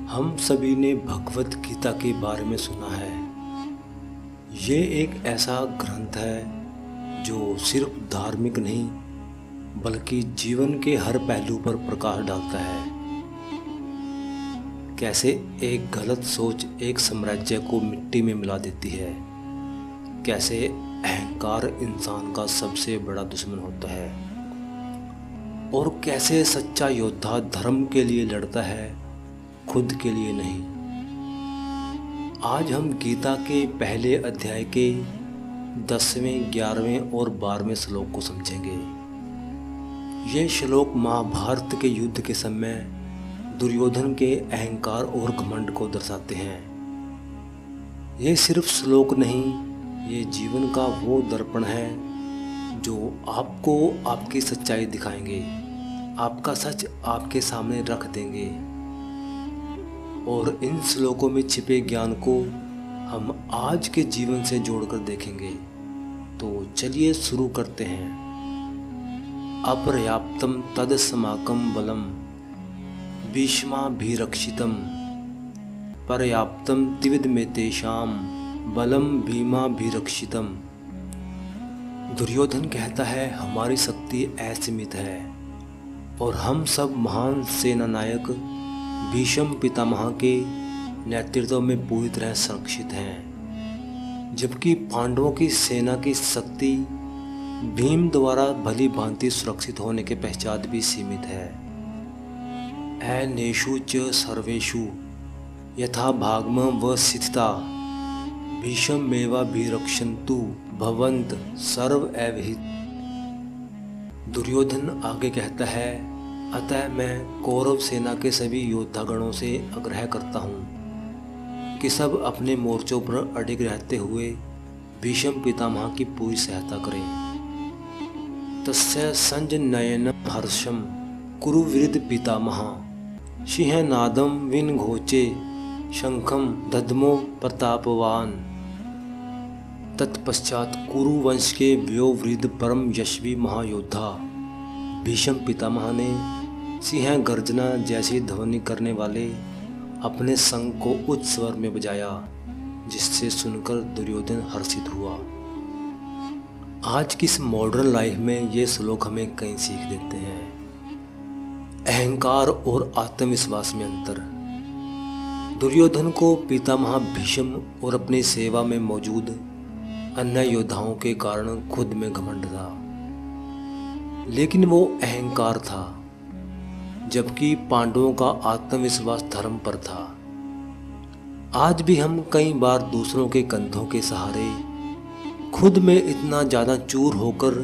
हम सभी ने भगवत गीता के बारे में सुना है। ये एक ऐसा ग्रंथ है जो सिर्फ धार्मिक नहीं बल्कि जीवन के हर पहलू पर प्रकाश डालता है। कैसे एक गलत सोच एक साम्राज्य को मिट्टी में मिला देती है, कैसे अहंकार इंसान का सबसे बड़ा दुश्मन होता है और कैसे सच्चा योद्धा धर्म के लिए लड़ता है, खुद के लिए नहीं। आज हम गीता के पहले अध्याय के 10वें, 11वें और 12वें श्लोक को समझेंगे। ये श्लोक महाभारत के युद्ध के समय दुर्योधन के अहंकार और घमंड को दर्शाते हैं। ये सिर्फ श्लोक नहीं, ये जीवन का वो दर्पण है जो आपको आपकी सच्चाई दिखाएंगे, आपका सच आपके सामने रख देंगे और इन श्लोकों में छिपे ज्ञान को हम आज के जीवन से जोड़कर देखेंगे। तो चलिए शुरू करते हैं। अपर्याप्तम तदस्माकं बलम भीष्माभिरक्षितम पर्याप्तम त्रिविधमेतेषां बलम भीमाभिरक्षितम। दुर्योधन कहता है हमारी शक्ति असीमित है और हम सब महान सेना नायक भीष्म पितामह के नेतृत्व में पूरी तरह सुरक्षित हैं, जबकि पांडवों की सेना की शक्ति भीम द्वारा भली भांति सुरक्षित होने के पश्चात भी सीमित है। अनेषु च सर्वेषु यथा भागम व स्थिता भीष्मेवाभिरक्षन्तु भवन्त सर्व एवहित। दुर्योधन आगे कहता है, अतः मैं कौरव सेना के सभी योद्धागणों से आग्रह करता हूँ कि सब अपने मोर्चों पर अडिग रहते हुए भीष्म पितामह की पूरी सहायता करें। तस्य संजनयन हर्षम कुरुवृद्ध पितामह सिंहनादम विनघोचे शंखम दद्मो प्रतापवान। तत्पश्चात कुरुवंश के व्योवृद्ध परम यशस्वी महायोद्धा भीष्म पितामह ने सिंह गर्जना जैसी ध्वनि करने वाले अपने शंख को उच्च स्वर में बजाया, जिससे सुनकर दुर्योधन हर्षित हुआ। आज की इस मॉडर्न लाइफ में ये श्लोक हमें कई सीख देते हैं। अहंकार और आत्मविश्वास में अंतर। दुर्योधन को पितामह भीष्म और अपनी सेवा में मौजूद अन्य योद्धाओं के कारण खुद में घमंड था, लेकिन वो अहंकार था, जबकि पांडवों का आत्मविश्वास धर्म पर था। आज भी हम कई बार दूसरों के कंधों के सहारे खुद में इतना ज़्यादा चूर होकर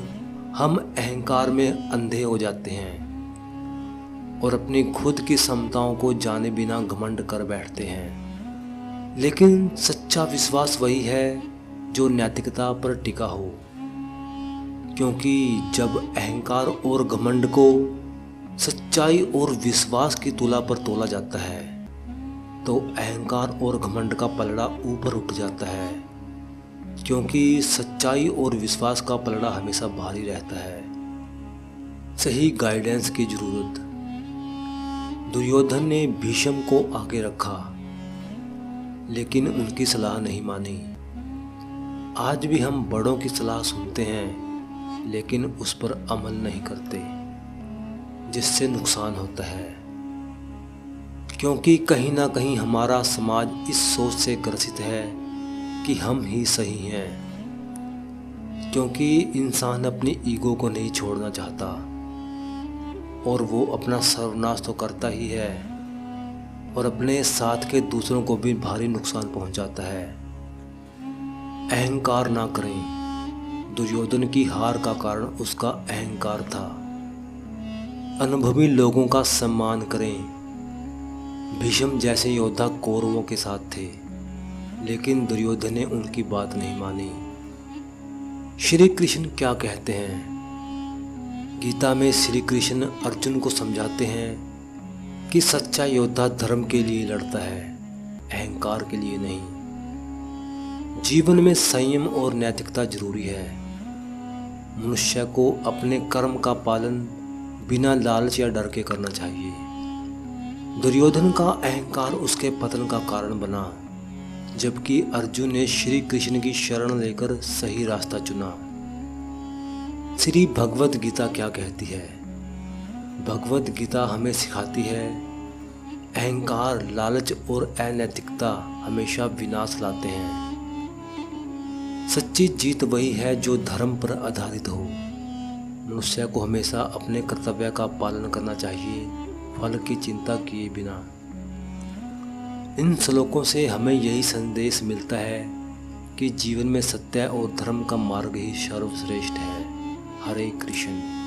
हम अहंकार में अंधे हो जाते हैं और अपनी खुद की क्षमताओं को जाने बिना घमंड कर बैठते हैं। लेकिन सच्चा विश्वास वही है जो नैतिकता पर टिका हो, क्योंकि जब अहंकार और घमंड को सच्चाई और विश्वास की तुला पर तोला जाता है तो अहंकार और घमंड का पलड़ा ऊपर उठ जाता है, क्योंकि सच्चाई और विश्वास का पलड़ा हमेशा भारी रहता है। सही गाइडेंस की जरूरत। दुर्योधन ने भीष्म को आगे रखा, लेकिन उनकी सलाह नहीं मानी। आज भी हम बड़ों की सलाह सुनते हैं लेकिन उस पर अमल नहीं करते, जिससे नुकसान होता है, क्योंकि कहीं ना कहीं हमारा समाज इस सोच से ग्रसित है कि हम ही सही हैं, क्योंकि इंसान अपनी ईगो को नहीं छोड़ना चाहता और वो अपना सर्वनाश तो करता ही है और अपने साथ के दूसरों को भी भारी नुकसान पहुंचाता है। अहंकार ना करें। दुर्योधन की हार का कारण उसका अहंकार था। अनुभवी लोगों का सम्मान करें। भीष्म जैसे योद्धा कौरवों के साथ थे, लेकिन दुर्योधन ने उनकी बात नहीं मानी। श्री कृष्ण क्या कहते हैं? गीता में श्री कृष्ण अर्जुन को समझाते हैं कि सच्चा योद्धा धर्म के लिए लड़ता है, अहंकार के लिए नहीं। जीवन में संयम और नैतिकता जरूरी है। मनुष्य को अपने कर्म का पालन बिना लालच या डर के करना चाहिए। दुर्योधन का अहंकार उसके पतन का कारण बना, जबकि अर्जुन ने श्री कृष्ण की शरण लेकर सही रास्ता चुना। श्री भगवत गीता क्या कहती है? भगवत गीता हमें सिखाती है, अहंकार, लालच और अनैतिकता हमेशा विनाश लाते हैं। सच्ची जीत वही है जो धर्म पर आधारित हो। मनुष्य को हमेशा अपने कर्तव्य का पालन करना चाहिए, फल की चिंता किए बिना। इन श्लोकों से हमें यही संदेश मिलता है कि जीवन में सत्य और धर्म का मार्ग ही सर्वश्रेष्ठ है। हरे कृष्ण।